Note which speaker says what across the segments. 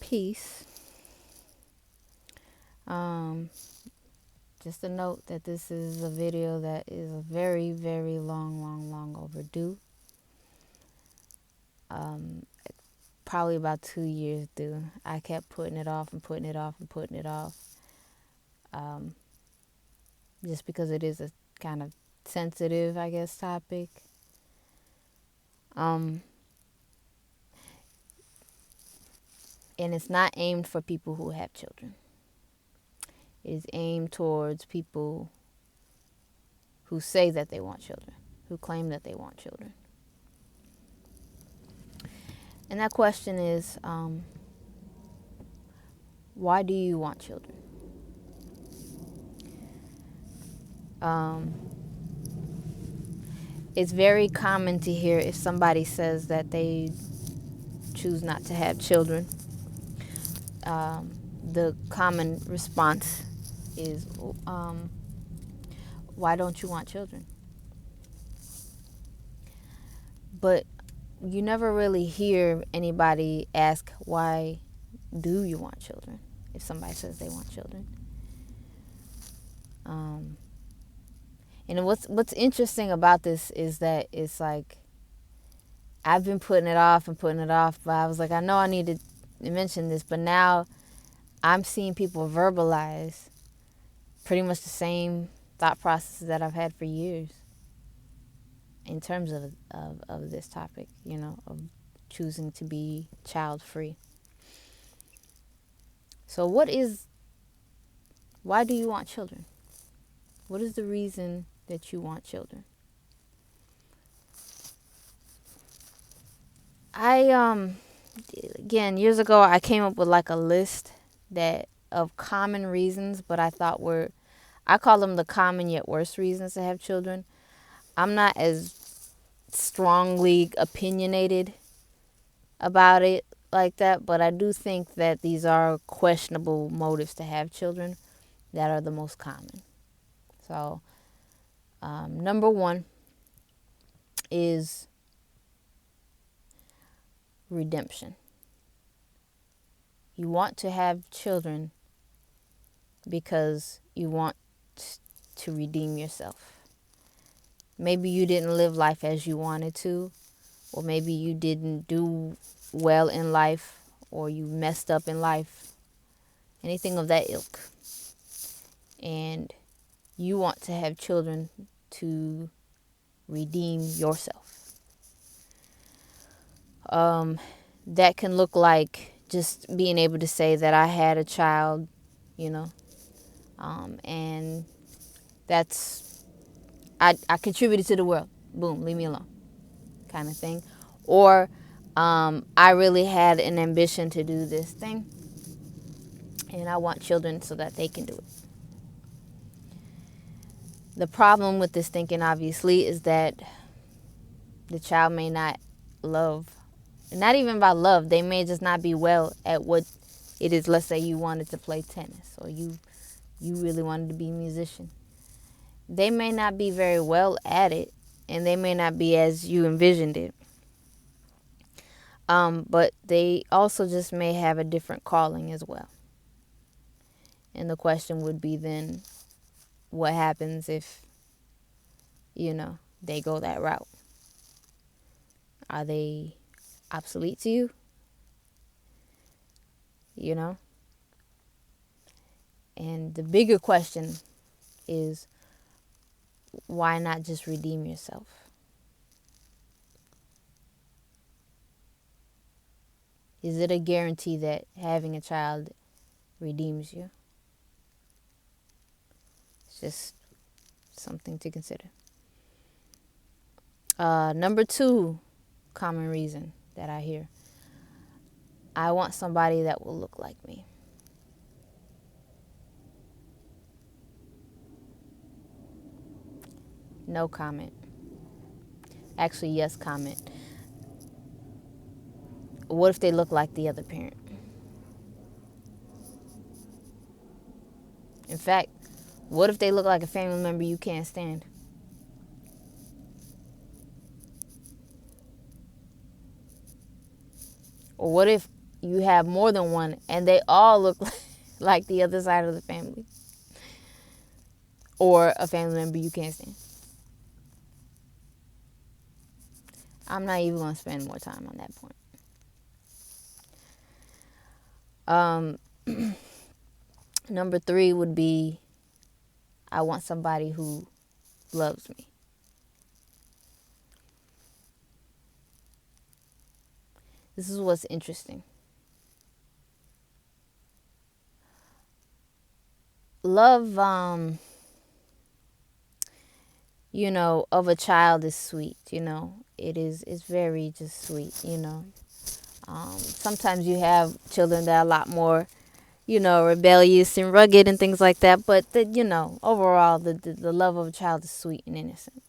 Speaker 1: peace. Just a note that this is a video that is a very, very long overdue. Probably about 2 years due. I kept putting it off and putting it off and putting it off. Just because it is a kind of sensitive, I guess, topic. And it's not aimed for people who have children. It is aimed towards people who say that they want children, who claim that they want children. And that question is, why do you want children? It's very common to hear if somebody says that they choose not to have children. The common response is, why don't you want children? But you never really hear anybody ask, why do you want children? If somebody says they want children. And what's interesting about this is that it's like, I've been putting it off and putting it off, but I was like, I know I need to mention this, but now I'm seeing people verbalize pretty much the same thought processes that I've had for years in terms of this topic, of choosing to be child free. So why do you want children? What is the reason that you want children? Again, years ago, I came up with like a list of common reasons, but I call them the common yet worst reasons to have children. I'm not as strongly opinionated about it like that, but I do think that these are questionable motives to have children that are the most common. So, number one is redemption. You want to have children because you want to redeem yourself. Maybe you didn't live life as you wanted to, or maybe you didn't do well in life, or you messed up in life, anything of that ilk. And you want to have children to redeem yourself. That can look like just being able to say that I had a child, and that's, I contributed to the world. Boom, leave me alone, kind of thing. Or I really had an ambition to do this thing, and I want children so that they can do it. The problem with this thinking, obviously, is that the child may not love. Not even about love. They may just not be well at what it is. Let's say you wanted to play tennis, or you really wanted to be a musician. They may not be very well at it, and they may not be as you envisioned it. But they also just may have a different calling as well. And the question would be then, what happens if, they go that route? Are they obsolete to you? And the bigger question is, why not just redeem yourself? Is it a guarantee that having a child redeems you? It's just something to consider. Number two common reason that I hear, I want somebody that will look like me. No comment. Actually, yes comment. What if they look like the other parent? In fact, what if they look like a family member you can't stand? Or what if, you have more than one and they all look like the other side of the family or a family member you can't stand. I'm not even going to spend more time on that point. Number 3 would be, I want somebody who loves me. This is what's interesting. Love, of a child is sweet, it's very just sweet, sometimes you have children that are a lot more, rebellious and rugged and things like that, but overall the love of a child is sweet and innocent.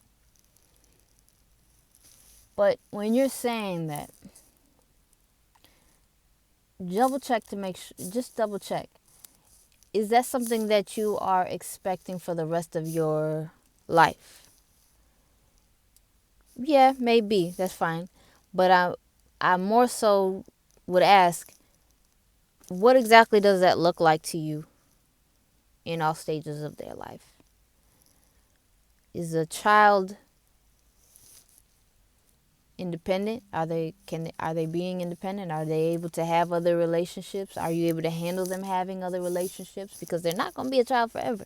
Speaker 1: But when you're saying that, just double check, is that something that you are expecting for the rest of your life? Yeah, maybe. That's fine. But I more so would ask, what exactly does that look like to you in all stages of their life? Is a child independent? Are they being independent? Are they able to have other relationships? Are you able to handle them having other relationships? Because they're not going to be a child forever.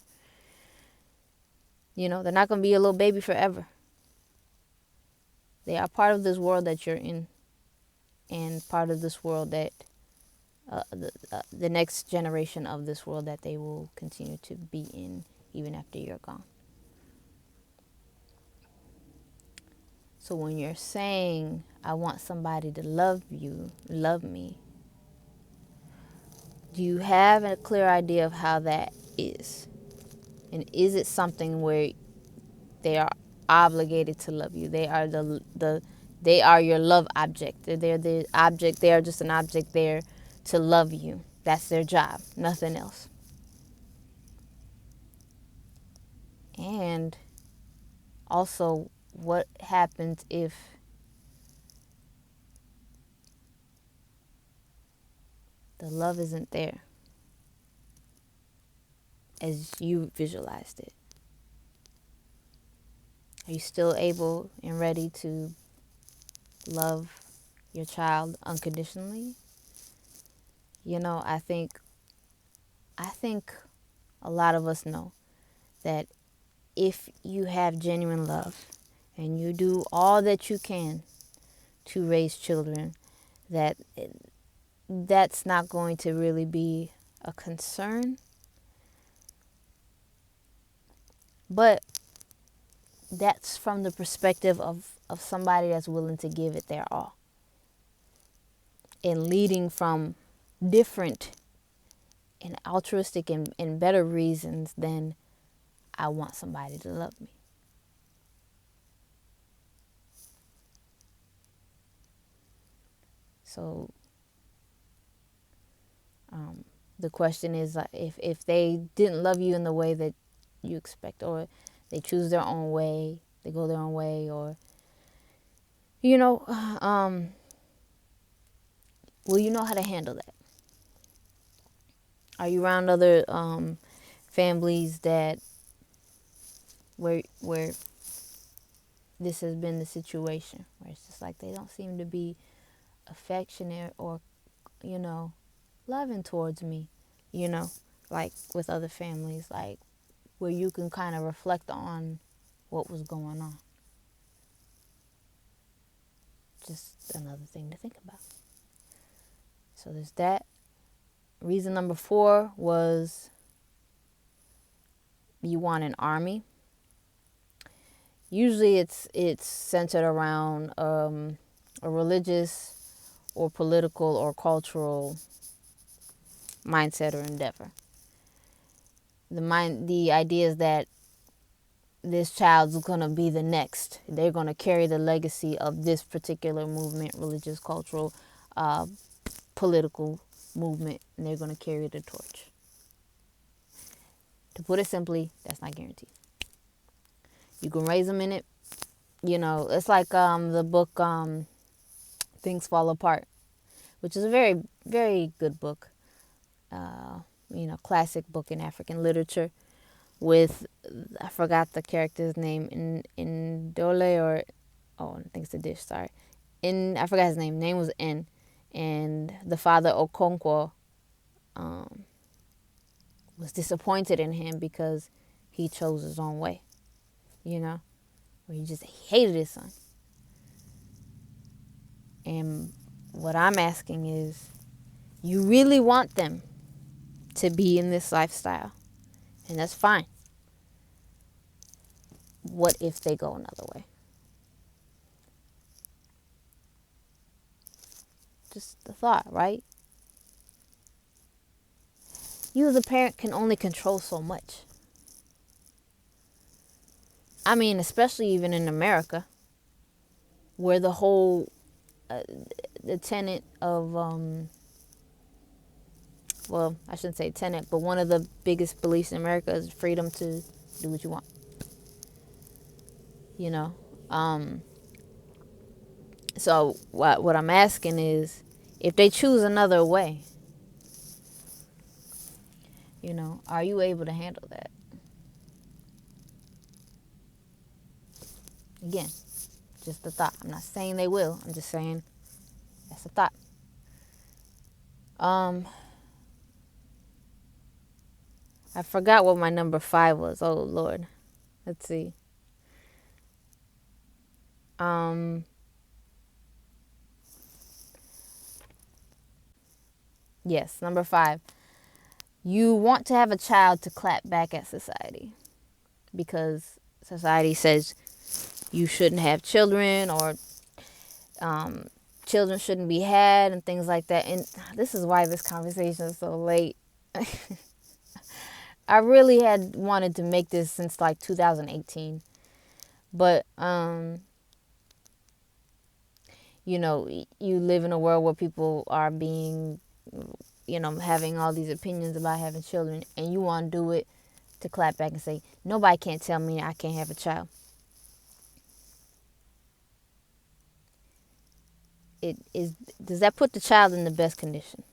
Speaker 1: They're not going to be a little baby forever. They are part of this world that you're in, and part of this world that the next generation of this world that they will continue to be in even after you're gone. So when you're saying, I want somebody to love me, do you have a clear idea of how that is? And is it something where they are obligated to love you? They are they are your love object. They're the object. They are just an object there to love you. That's their job, nothing else. And also, what happens if the love isn't there as you visualized it? Are you still able and ready to love your child unconditionally? I think a lot of us know that if you have genuine love and you do all that you can to raise children, that's not going to really be a concern. But that's from the perspective of somebody that's willing to give it their all and leading from different and altruistic and better reasons than I want somebody to love me. So the question is, if they didn't love you in the way that you expect, or they choose their own way, they go their own way, or will you know how to handle that? Are you around other families that where this has been the situation, where it's just like they don't seem to be affectionate or loving towards me, like with other families, like where you can kind of reflect on what was going on? Just another thing to think about. So there's that. Reason number 4 was you want an army. Usually it's centered around a religious or political or cultural mindset or endeavor. The idea is that this child's going to be the next. They're going to carry the legacy of this particular movement, religious, cultural, political movement, and they're going to carry the torch. To put it simply, that's not guaranteed. You can raise them in it. It's like the book Things Fall Apart. which is a very, very good book. Classic book in African literature with, I forgot the character's name, in Dole, or, oh, I think it's a dish, sorry. I forgot his name. Name was N. And the father, Okonkwo, was disappointed in him because he chose his own way, where he just hated his son. And what I'm asking is, you really want them to be in this lifestyle, and that's fine. What if they go another way? Just the thought, right? You as a parent can only control so much. I mean, especially even in America, where the whole, the tenet of, well, I shouldn't say tenet, but one of the biggest beliefs in America is freedom to do what you want. So what I'm asking is, if they choose another way, are you able to handle that? Again, just a thought. I'm not saying they will. I'm just saying that's a thought. I forgot what my number 5 was. Oh, Lord. Let's see. Yes, number 5. You want to have a child to clap back at society because society says you shouldn't have children, or children shouldn't be had, and things like that. And this is why this conversation is so late. I really had wanted to make this since like 2018. But, you live in a world where people are being, having all these opinions about having children, and you want to do it to clap back and say, nobody can't tell me I can't have a child. Does that put the child in the best condition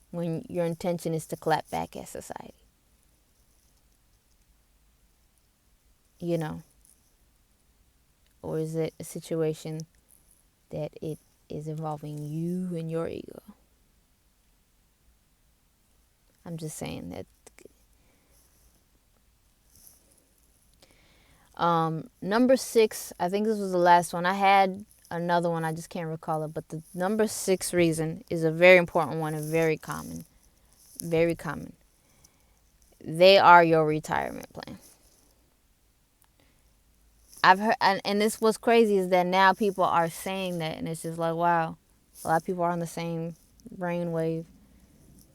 Speaker 1: when your intention is to clap back at society? Or is it a situation that it is involving you and your ego? I'm just saying that. Number 6, I think this was the last one. I had another one, I just can't recall it, but the number 6 reason is a very important one and very common. Very common. They are your retirement plan. I've heard, and this what's crazy is that now people are saying that, and it's just like, wow, a lot of people are on the same brainwave.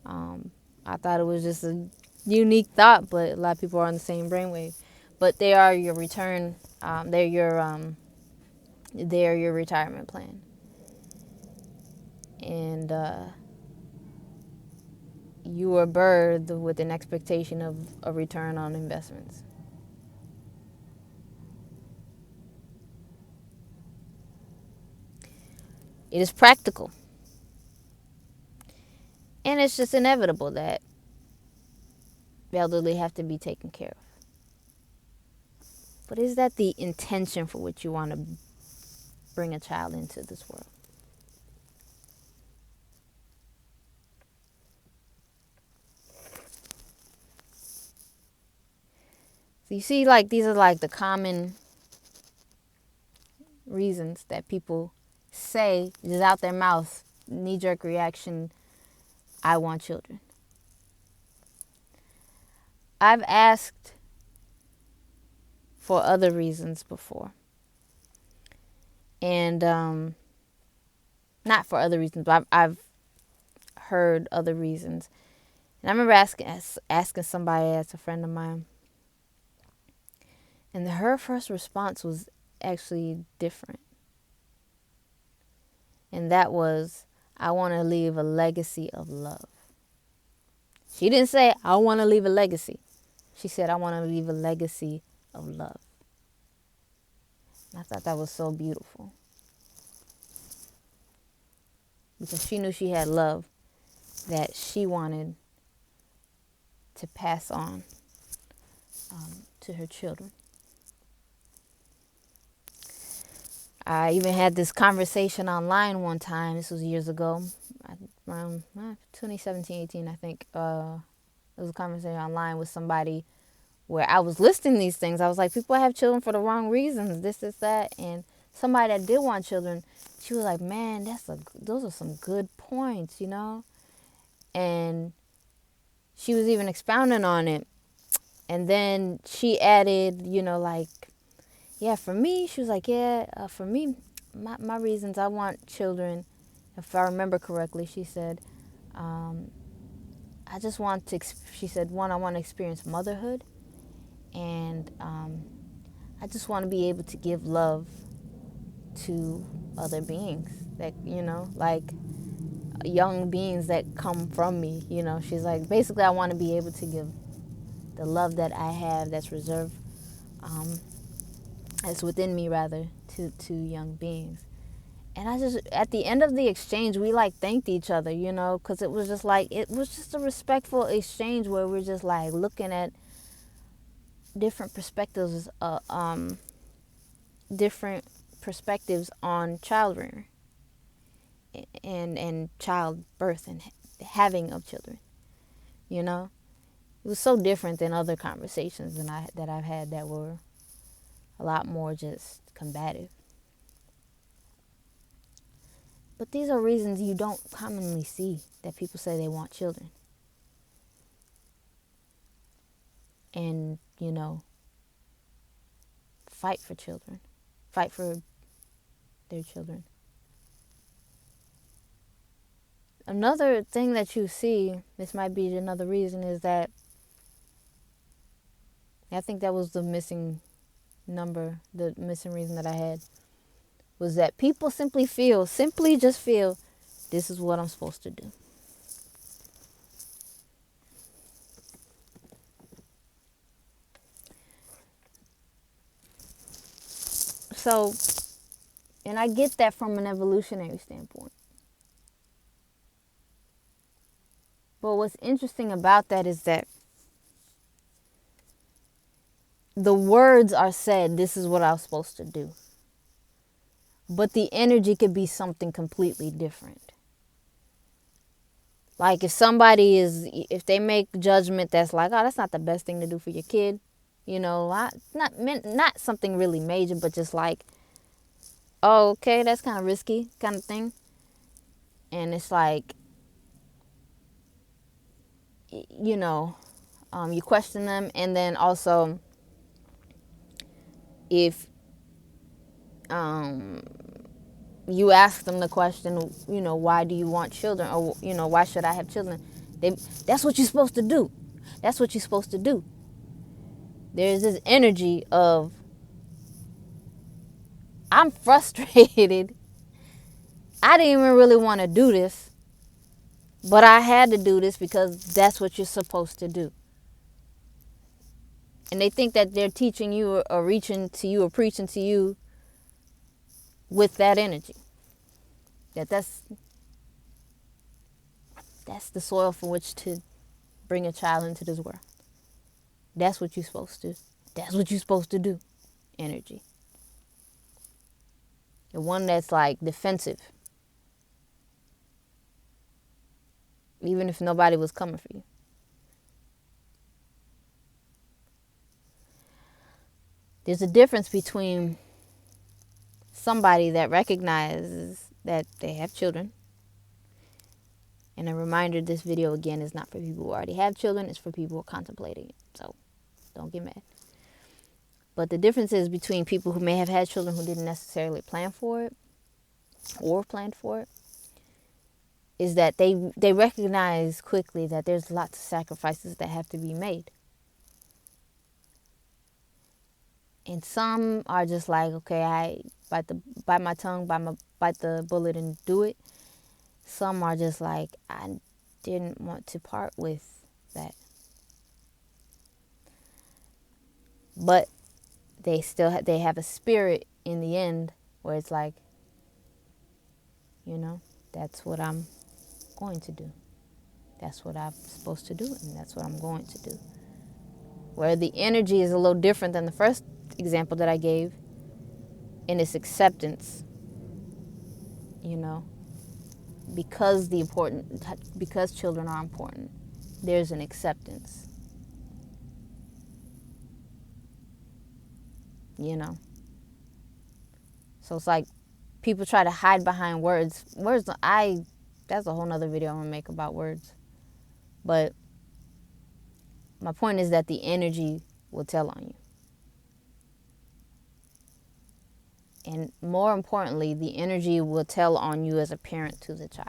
Speaker 1: I thought it was just a unique thought, but a lot of people are on the same brainwave. But they are your return. They're your retirement plan, and you were birthed with an expectation of a return on investments. It is practical. And it's just inevitable that the elderly have to be taken care of. But is that the intention for which you want to bring a child into this world? So you see, like, these are like the common reasons that people say, just out their mouth, knee-jerk reaction, I want children. I've asked for other reasons before. And not for other reasons, but I've heard other reasons. And I remember asking somebody that's a friend of mine. And her first response was actually different. And that was, I want to leave a legacy of love. She didn't say, I want to leave a legacy. She said, I want to leave a legacy of love. And I thought that was so beautiful. because she knew she had love that she wanted to pass on to her children. I even had this conversation online one time. This was years ago, around 2017, 18, I think. It was a conversation online with somebody where I was listing these things. I was like, people have children for the wrong reasons, this, that. And somebody that did want children, she was like, man, those are some good points, And she was even expounding on it. And then she added, yeah, for me, she was like, for me, my reasons, I want children. If I remember correctly, she said, I just want to, she said, one, I want to experience motherhood. And I just want to be able to give love to other beings that, like young beings that come from me. She's like, basically, I want to be able to give the love that I have that's reserved, that's within me, rather, to young beings. And I just, at the end of the exchange, we like thanked each other, because it was just a respectful exchange where we're just like looking at different perspectives, on child rearing and childbirth and having of children. It was so different than other conversations that I've had that were a lot more just combative. But these are reasons you don't commonly see that people say they want children. And, fight for children. Fight for their children. Another thing that you see, this might be another reason, is that I think that was the missing reason that I had, was that people simply just feel, this is what I'm supposed to do. So, and I get that from an evolutionary standpoint. But what's interesting about that is that the words are said, this is what I was supposed to do. But the energy could be something completely different. Like if they make judgment that's like, oh, that's not the best thing to do for your kid. Not something really major, but just like, oh, okay, that's kind of risky kind of thing. And it's like, you question them. And then also, if you ask them the question, why do you want children? Or, why should I have children? That's what you're supposed to do. That's what you're supposed to do. There's this energy of, I'm frustrated. I didn't even really want to do this, but I had to do this because that's what you're supposed to do. And they think that they're teaching you or reaching to you or preaching to you with that energy. That's the soil for which to bring a child into this world. That's what you're supposed to. That's what you're supposed to do. Energy. The one that's like defensive. Even if nobody was coming for you. There's a difference between somebody that recognizes that they have children. And a reminder, this video again is not for people who already have children. It's for people who are contemplating it. So don't get mad. But the difference is between people who may have had children who didn't necessarily plan for it or planned for it, is that they recognize quickly that there's lots of sacrifices that have to be made. And some are just like, okay, I bite my tongue, bite the bullet and do it. Some are just like, I didn't want to part with that. But they still they have a spirit in the end where it's like, that's what I'm going to do. That's what I'm supposed to do, and that's what I'm going to do. Where the energy is a little different than the first example that I gave in its acceptance, you know, because children are important, there's an acceptance, you know. So it's like people try to hide behind words. That's a whole nother video I'm gonna make about words. But my point is that the energy will tell on you. And more importantly, the energy will tell on you as a parent to the child.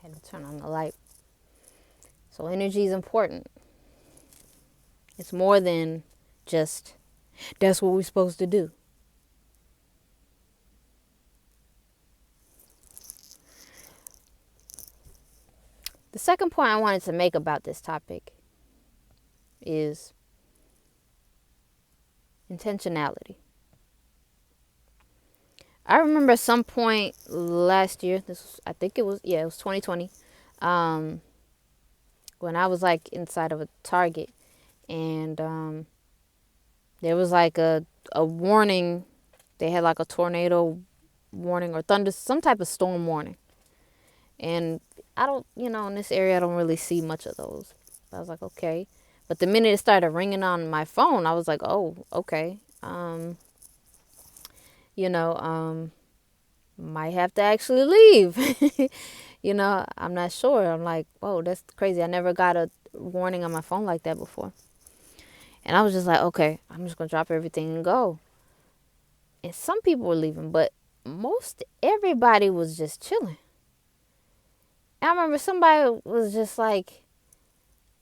Speaker 1: I had to turn on the light. So energy is important. It's more than just, that's what we're supposed to do. The second point I wanted to make about this topic is intentionality. I remember some point last year, I think it was 2020, when I was like inside of a Target, and there was like a warning. They had like a tornado warning or thunder, some type of storm warning. And I don't, in this area, I don't really see much of those. I was like, okay. But the minute it started ringing on my phone, I was like, oh, okay. Might have to actually leave. I'm not sure. I'm like, whoa, that's crazy. I never got a warning on my phone like that before. And I was just like, okay, I'm just going to drop everything and go. And some people were leaving, but everybody was just chilling. I remember somebody was just like,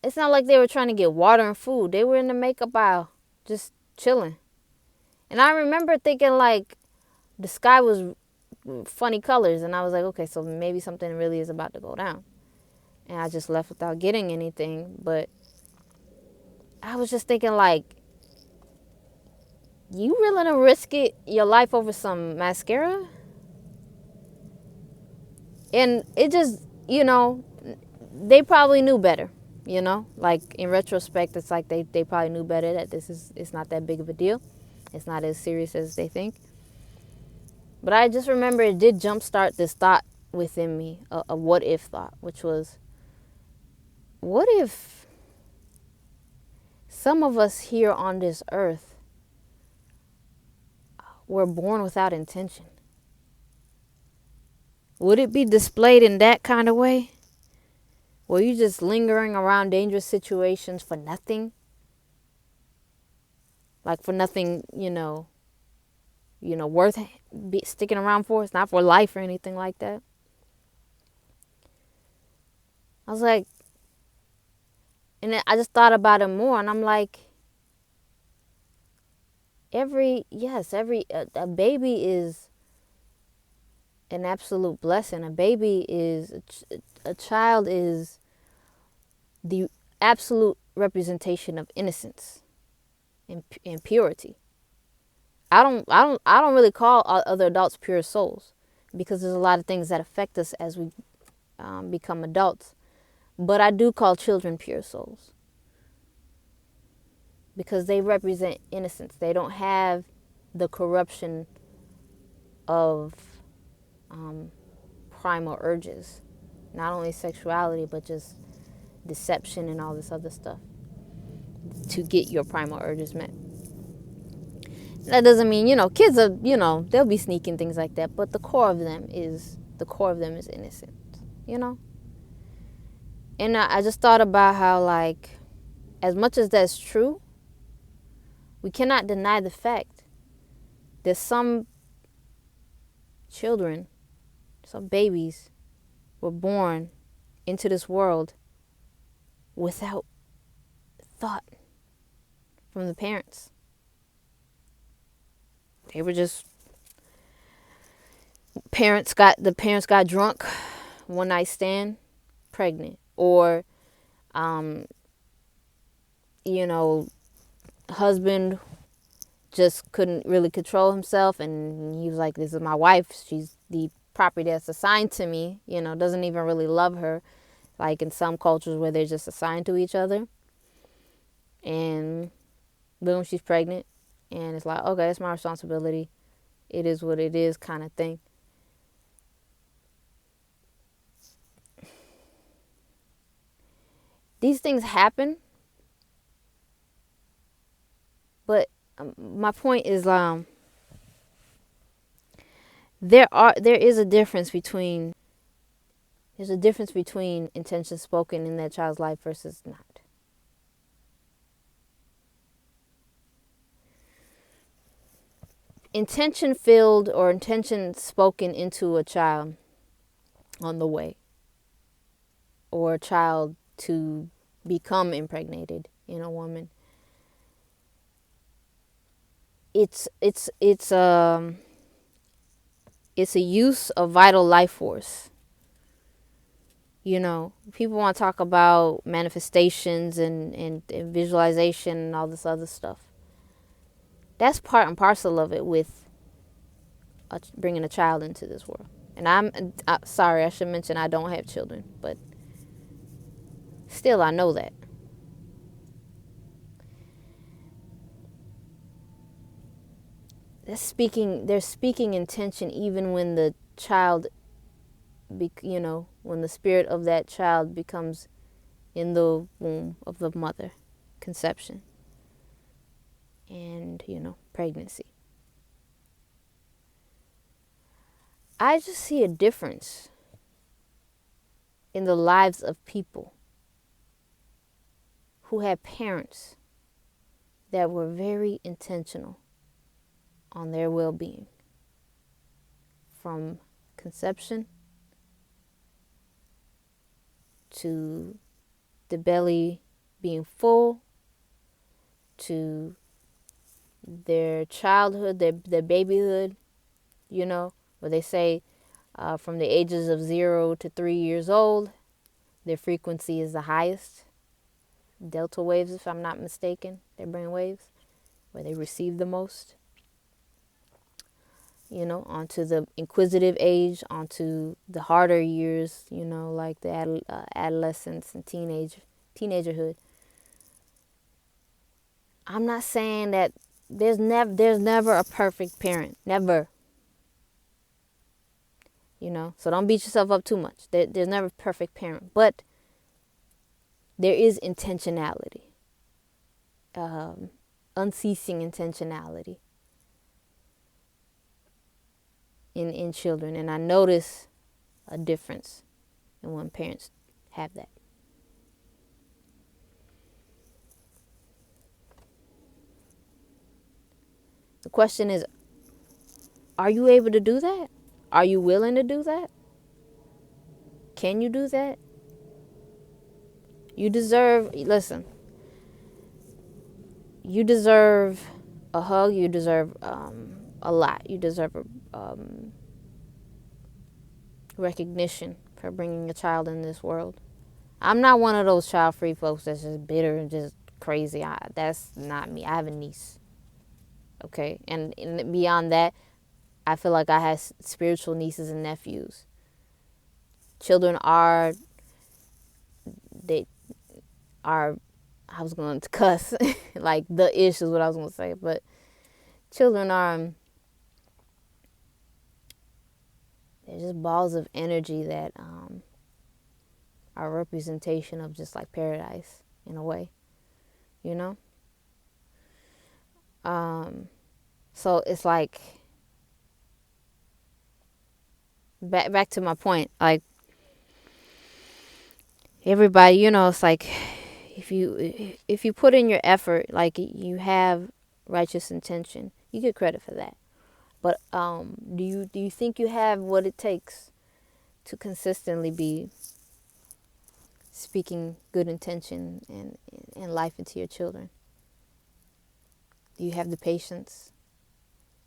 Speaker 1: it's not like they were trying to get water and food. They were in the makeup aisle, just chilling. And I remember thinking like the sky was funny colors. And I was like, okay, so maybe something really is about to go down. And I just left without getting anything. But I was just thinking like, you really gonna risk your life over some mascara? And it just, they probably knew better, like in retrospect, it's like they probably knew better that it's not that big of a deal. It's not as serious as they think. But I just remember it did jumpstart this thought within me, a what if thought, which was, what if some of us here on this earth were born without intention? Would it be displayed in that kind of way? Were you just lingering around dangerous situations for nothing? Like for nothing, worth sticking around for? It's not for life or anything like that. I was like, and then I just thought about it more, and I'm like, a baby is an absolute blessing. A child is the absolute representation of innocence and purity. I don't really call other adults pure souls, because there's a lot of things that affect us as we become adults. But I do call children pure souls, because they represent innocence. They don't have the corruption of primal urges, not only sexuality, but just deception and all this other stuff to get your primal urges met. That doesn't mean, kids are, they'll be sneaking things like that, but the core of them is innocent, And I just thought about how, like, as much as that's true, we cannot deny the fact that some children, some babies, were born into this world without thought from the parents. They were just, the parents got drunk, one night stand, pregnant, or husband just couldn't really control himself, and he was like, this is my wife, she's the property that's assigned to me, doesn't even really love her, like in some cultures where they're just assigned to each other. And boom, she's pregnant, and it's like, okay, it's my responsibility, it is what it is, kind of thing. These things happen, but my point is, there is a difference between intentions spoken in that child's life versus not. Intention filled or intention spoken into a child on the way, or a child to become impregnated in a woman. It's a use of vital life force. People want to talk about manifestations and visualization and all this other stuff. That's part and parcel of it with bringing a child into this world. And I'm sorry, I should mention I don't have children, but still I know that. They're speaking intention even when the child, when the spirit of that child becomes in the womb of the mother, conception, and, pregnancy. I just see a difference in the lives of people who had parents that were very intentional on their well-being, from conception to the belly being full, to their childhood, their babyhood, where they say from the ages of 0 to 3 years old, their frequency is the highest. Delta waves, if I'm not mistaken, their brain waves, where they receive the most. Onto the inquisitive age, onto the harder years, like the adolescence and teenagerhood. I'm not saying that there's never a perfect parent, never. So don't beat yourself up too much. There's never a perfect parent, but there is intentionality, unceasing intentionality in children, and I notice a difference in when parents have that. The question is, are you able to do that? Are you willing to do that? Can you do that? You deserve a hug. You deserve a lot. You deserve recognition for bringing a child in this world. I'm not one of those child-free folks that's just bitter and just crazy. That's not me. I have a niece. Okay? And beyond that, I feel like I have spiritual nieces and nephews. Children are, I was going to cuss, like the ish is what I was going to say, but children are, they're just balls of energy that are a representation of just like paradise in a way, So it's like, back to my point, like everybody, it's like if you put in your effort, like you have righteous intention, you get credit for that. But do you think you have what it takes to consistently be speaking good intention and life into your children? Do you have the patience?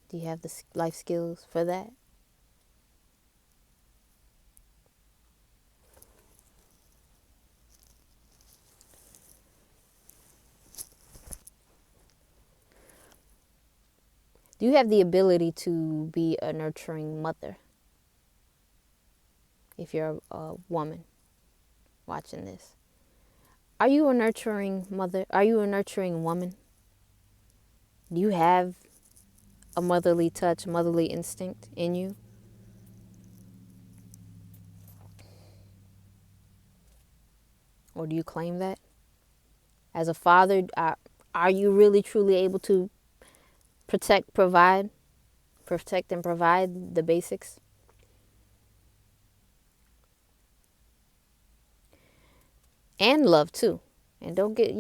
Speaker 1: Do you have the life skills for that? Do you have the ability to be a nurturing mother? If you're a woman watching this, are you a nurturing mother? Are you a nurturing woman? Do you have a motherly touch, motherly instinct in you? Or do you claim that? As a father, are you really truly able to protect, and provide the basics? And love too. And don't get,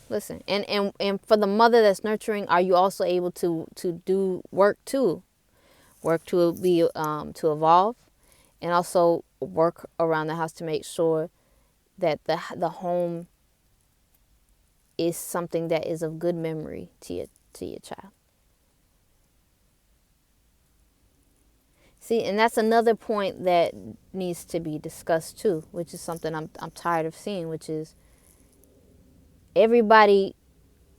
Speaker 1: listen. And for the mother that's nurturing, are you also able to do work too? Work to be to evolve, and also work around the house to make sure that the home is something that is of good memory to your child. See, and that's another point that needs to be discussed too, which is something I'm tired of seeing, which is everybody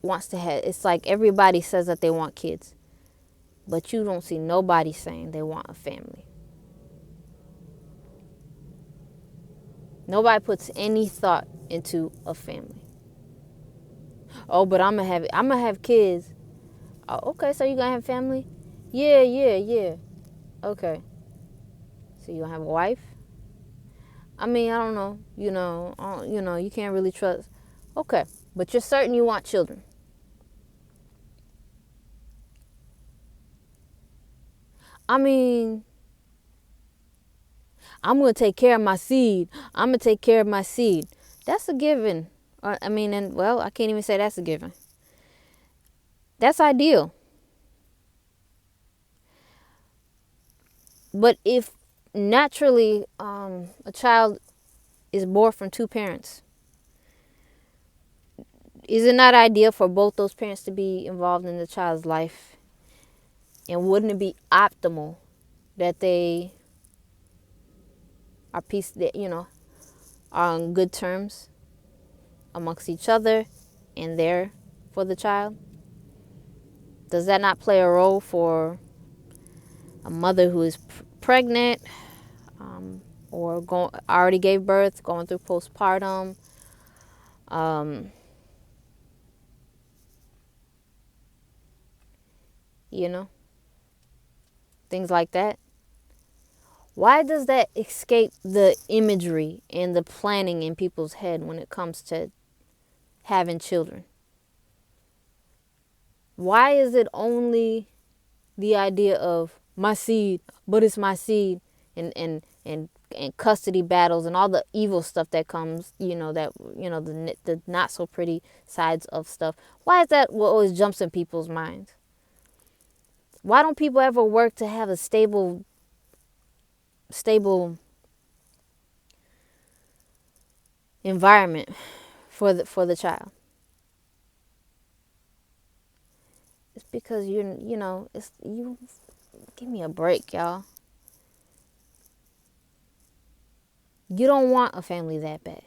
Speaker 1: wants to have, it's like everybody says that they want kids, but you don't see nobody saying they want a family. Nobody puts any thought into a family. Oh, but I'm gonna have kids. Oh, okay, so you gonna have family? Yeah. Okay. So you gonna have a wife? I mean, I don't know. You can't really trust. Okay, but you're certain you want children. I mean, I'm gonna take care of my seed. I'm gonna take care of my seed. That's a given. I can't even say that's a given. That's ideal. But if naturally a child is born from two parents, is it not ideal for both those parents to be involved in the child's life? And wouldn't it be optimal that they are are on good terms amongst each other and there for the child? Does that not play a role for a mother who is pregnant or already gave birth, going through postpartum? Things like that. Why does that escape the imagery and the planning in people's head when it comes to having children? Why is it only the idea of my seed, but it's my seed, and custody battles and all the evil stuff that comes, the not so pretty sides of stuff? Why is that what always jumps in people's minds? Why don't people ever work to have a stable environment for the child? It's because you give me a break, y'all. You don't want a family that bad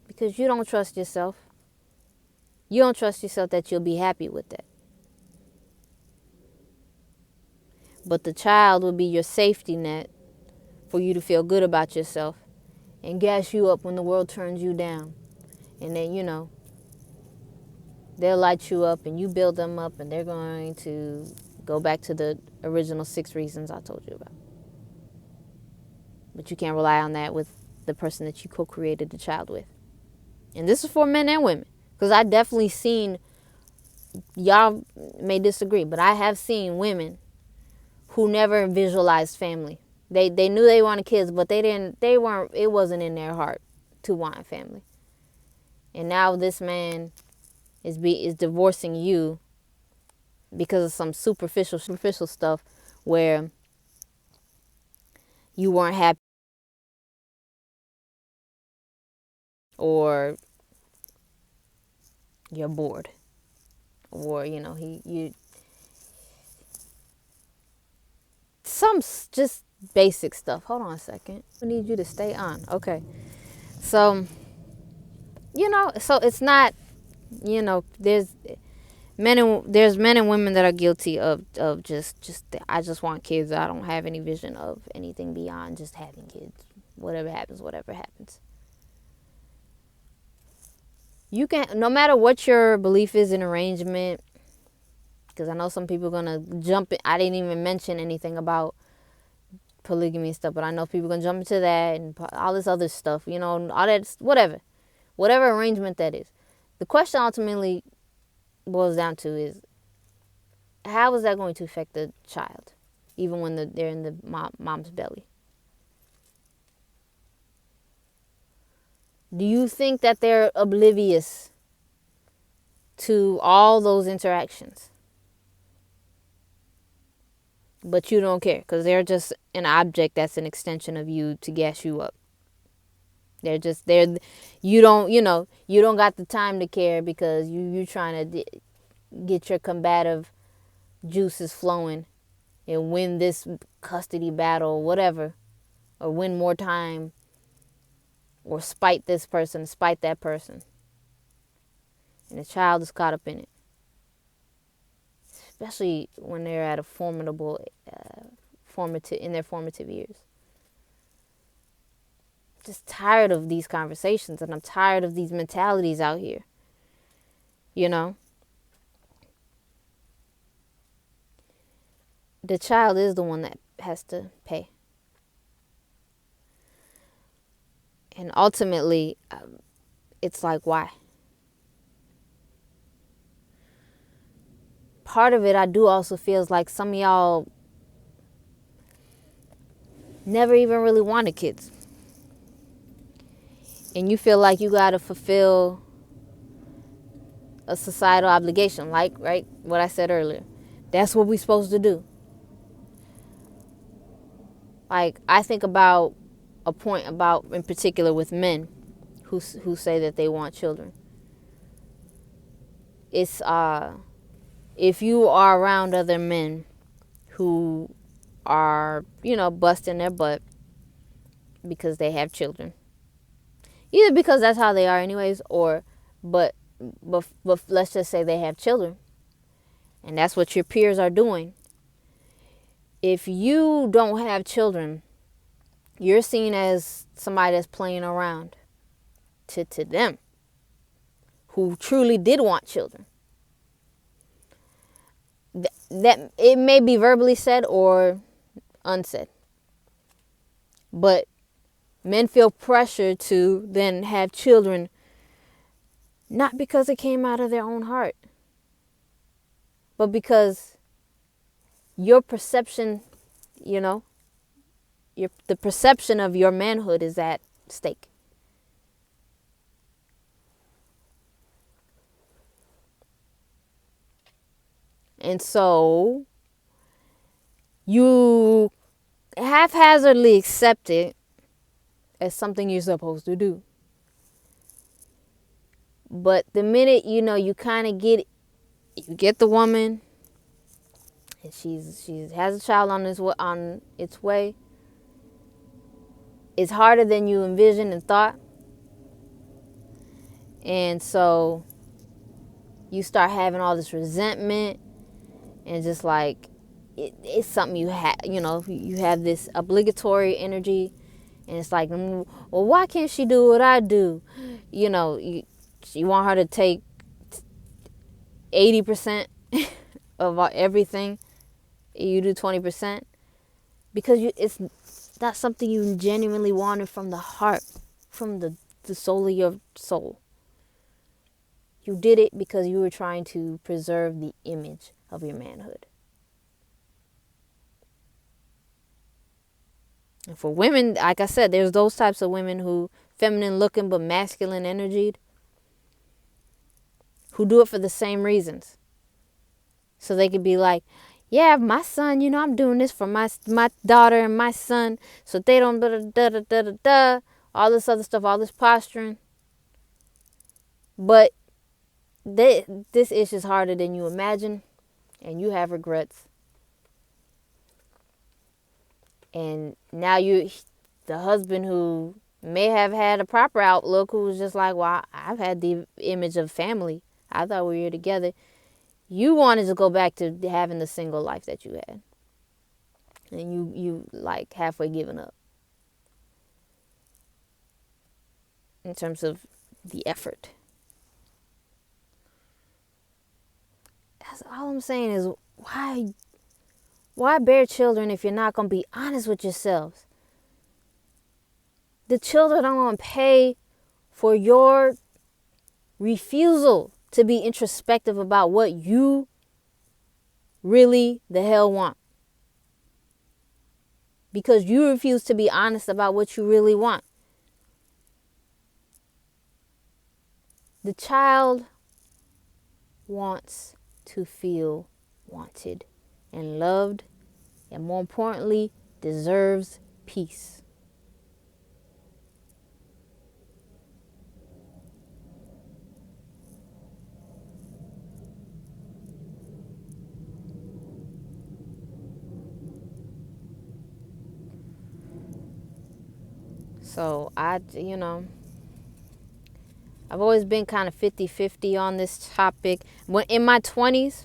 Speaker 1: because you don't trust yourself. You don't trust yourself that you'll be happy with that. But the child will be your safety net for you to feel good about yourself and gas you up when the world turns you down. And then, they'll light you up and you build them up, and they're going to go back to the original 6 reasons I told you about. But you can't rely on that with the person that you co-created the child with. And this is for men and women. Because I definitely seen, y'all may disagree, but I have seen women who never visualized family. They knew they wanted kids, but it wasn't in their heart to want a family. And now this man is divorcing you because of some superficial stuff where you weren't happy, or you're bored, or some just basic stuff. Hold on a second. I need you to stay on. Okay. So, so it's not, there's There's men and women that are guilty of just I just want kids. I don't have any vision of anything beyond just having kids. Whatever happens. You can, no matter what your belief is in arrangement, because I know some people are gonna jump in. I didn't even mention anything about polygamy and stuff, but I know people are gonna jump into that and all this other stuff, all that, whatever arrangement that is. The question ultimately boils down to is, how is that going to affect the child, even when they're in the mom's belly? Do you think that they're oblivious to all those interactions? But you don't care because they're just an object that's an extension of you to gas you up. You don't got the time to care because you trying to get your combative juices flowing and win this custody battle or whatever, or win more time, or spite this person, spite that person. And the child is caught up in it. Especially when they're at a formidable, in their formative years. Just tired of these conversations, and I'm tired of these mentalities out here. The child is the one that has to pay. And ultimately, it's like, why? Part of it, I do also feels like some of y'all never even really wanted kids. And you feel like you got to fulfill a societal obligation, like, right, what I said earlier. That's what we're supposed to do. Like, I think about a point about, in particular, with men who say that they want children. It's, if you are around other men who are, busting their butt because they have children, either because that's how they are anyways, or, but let's just say they have children, and that's what your peers are doing. If you don't have children, you're seen as somebody that's playing around to them who truly did want children. That it may be verbally said or unsaid, but men feel pressure to then have children, not because it came out of their own heart, but because your perception, the perception of your manhood is at stake. And so you haphazardly accept it as something you're supposed to do. But the minute, you kind of you get the woman, and she has a child on its way, it's harder than you envisioned and thought. And so you start having all this resentment, and just like it's something you have, you have this obligatory energy, and it's like, well, why can't she do what I do? You want her to take 80% of everything, you do 20%, because it's not something you genuinely wanted from the heart, from the soul of your soul. You did it because you were trying to preserve the image of your manhood. And for women, like I said, there's those types of women who feminine looking but masculine energied, who do it for the same reasons. So they could be like, yeah, my son, I'm doing this for my daughter and my son, so they don't all this other stuff, all this posturing. But this issue is harder than you imagine, and you have regrets. And now the husband who may have had a proper outlook, who was just like, well, I've had the image of family. I thought we were together. You wanted to go back to having the single life that you had. And you like halfway given up in terms of the effort. That's all I'm saying is why bear children if you're not going to be honest with yourselves? The children are going to pay for your refusal to be introspective about what you really the hell want. Because you refuse to be honest about what you really want. The child wants to feel wanted and loved, and more importantly, deserves peace. So I've always been kind of 50-50 on this topic. When in my 20s,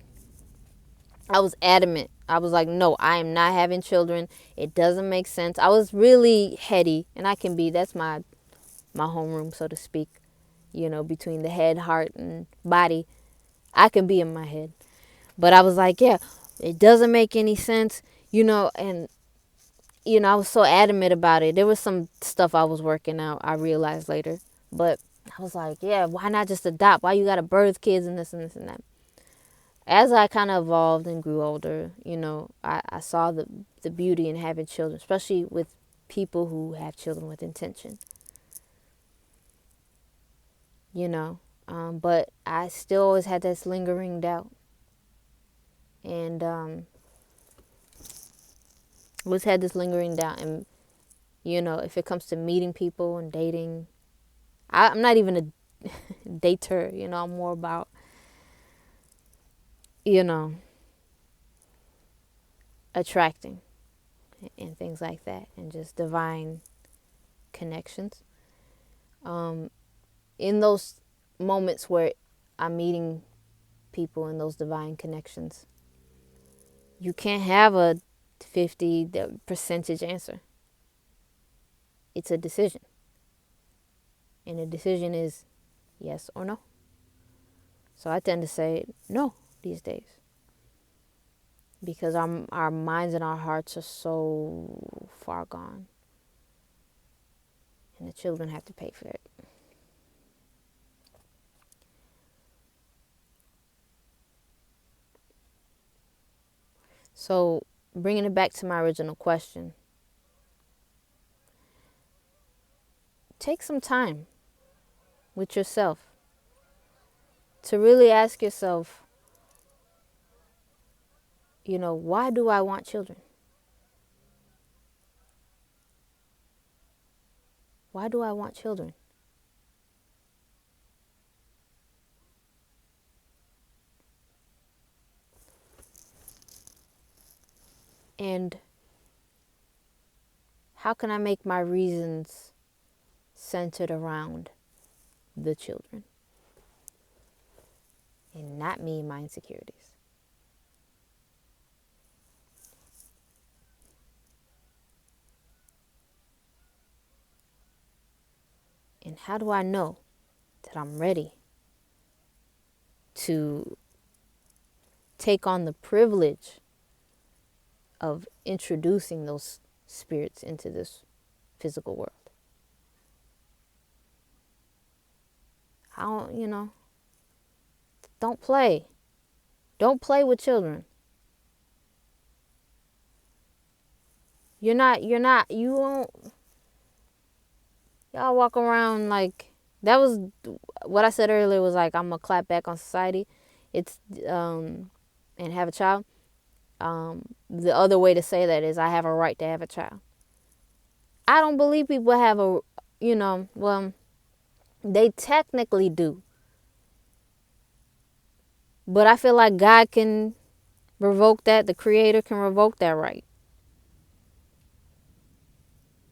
Speaker 1: I was adamant. I was like, no, I am not having children. It doesn't make sense. I was really heady, and that's my homeroom, so to speak. Between the head, heart, and body, I can be in my head. But I was like, yeah, it doesn't make any sense, and I was so adamant about it. There was some stuff I was working out, I realized later. But I was like, yeah, why not just adopt? Why you got to birth kids and this and this and that? As I kind of evolved and grew older, I saw the beauty in having children, especially with people who have children with intention. But I still always had this lingering doubt. And always had this lingering doubt. And, if it comes to meeting people and dating, I'm not even a dater, I'm more about, attracting and things like that, and just divine connections. In those moments where I'm meeting people in those divine connections, you can't have a 50 percentage answer. It's a decision. And the decision is yes or no. So I tend to say no these days. Because our minds and our hearts are so far gone. And the children have to pay for it. So, bringing it back to my original question, take some time with yourself to really ask yourself, why do I want children? Why do I want children? And how can I make my reasons centered around the children and not me and my insecurities? And how do I know that I'm ready to take on the privilege of introducing those spirits into this physical world? Don't play. Don't play with children. You won't, y'all walk around like, that was what I said earlier, was like, I'm going to clap back on society. It's, and have a child. The other way to say that is I have a right to have a child. I don't believe people have they technically do. But I feel like God can revoke that. The Creator can revoke that right.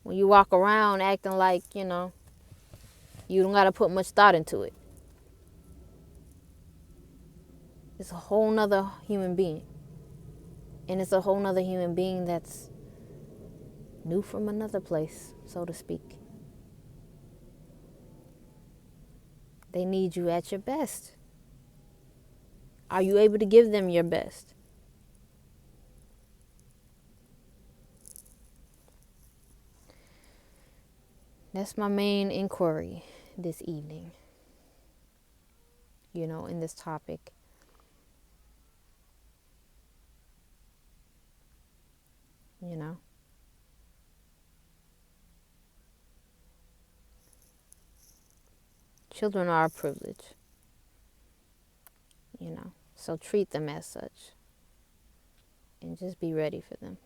Speaker 1: When you walk around acting like, you don't got to put much thought into it. It's a whole nother human being. And it's a whole nother human being that's new from another place, so to speak. They need you at your best. Are you able to give them your best? That's my main inquiry this evening, in this topic. You know, children are a privilege, so treat them as such and just be ready for them.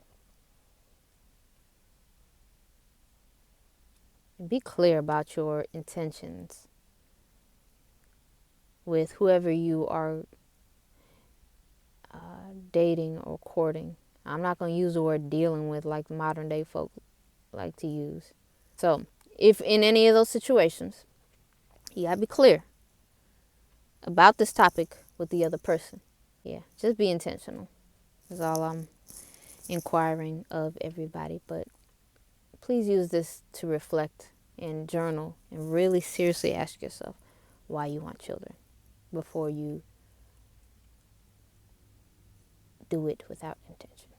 Speaker 1: And be clear about your intentions with whoever you are dating or courting. I'm not going to use the word dealing with like modern day folk like to use. So, if in any of those situations, you got to be clear about this topic with the other person. Yeah, just be intentional. That's all I'm inquiring of everybody. But please use this to reflect and journal and really seriously ask yourself why you want children before you do it without intention.